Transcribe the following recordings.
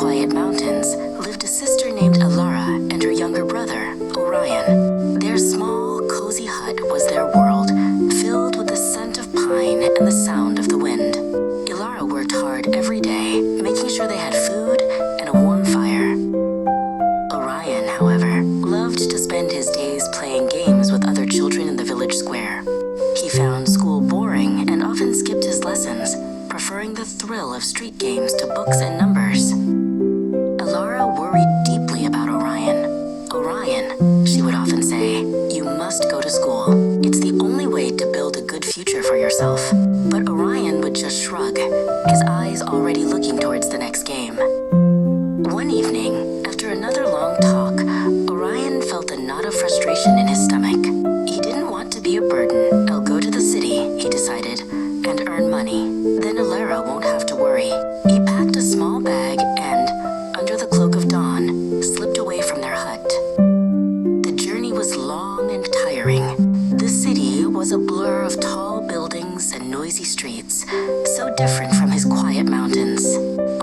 quiet mountains lived a sister named Alara and her younger brother, Orion. Their small, cozy hut was their world, filled with the scent of pine and the sound of the wind. Alara worked hard every day, making sure they had food and a warm fire. Orion, however, loved to spend his days playing games with other children in the village square. He found school boring and often skipped his lessons, preferring the thrill of street games to books and numbers. Alara worried deeply about Orion. "Orion," she would often say, "you must go to school. It's the only way to build a good future for yourself." But Orion would just shrug, his eyes already looking towards the next game. One evening, after another long talk, Orion felt a knot of frustration in his stomach. He didn't want to be a burden. "I'll go to the city," he decided, "and earn money. Then Alara won't have to worry." He packed a small bag and, under the cloak of dawn, slipped away from their hut. The journey was long and tiring. The city was a blur of tall buildings and noisy streets, so different from his quiet mountains.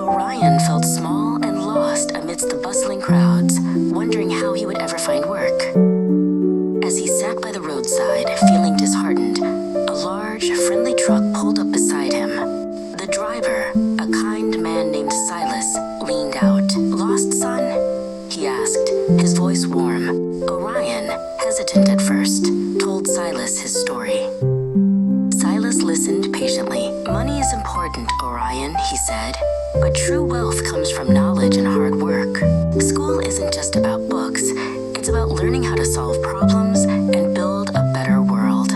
Orion felt small and lost amidst the bustling crowds, wondering how he would ever find work. As he sat by the roadside, feeling disheartened, a large, friendly truck pulled up beside him. The driver, a kind man named Silas, leaned out. "Lost, son?" he asked, his voice warm. Orion, hesitant at first, told Silas his story. Silas listened patiently. "Money is important, Orion," he said, "but true wealth comes from knowledge and hard work. School isn't just about books, it's about learning how to solve problems and build a better world."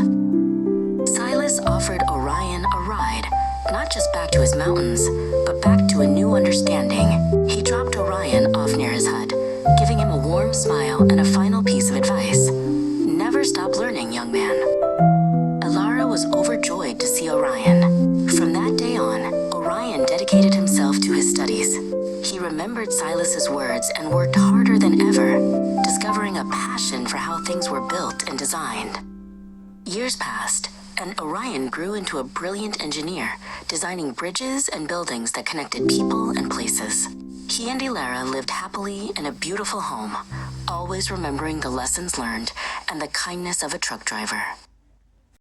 Silas offered Orion a ride, not just back to his mountains, but back to a new understanding. He dropped Orion off near his hut, giving him a warm smile and a final piece of advice. "Never stop learning, young man." Alara was overjoyed to see Orion. From that day on, Orion dedicated himself to his studies. He remembered Silas's words and worked harder than ever, discovering a passion for how things were built and designed. Years passed, and Orion grew into a brilliant engineer, designing bridges and buildings that connected people and places. He and Alara lived happily in a beautiful home, always remembering the lessons learned and the kindness of a truck driver.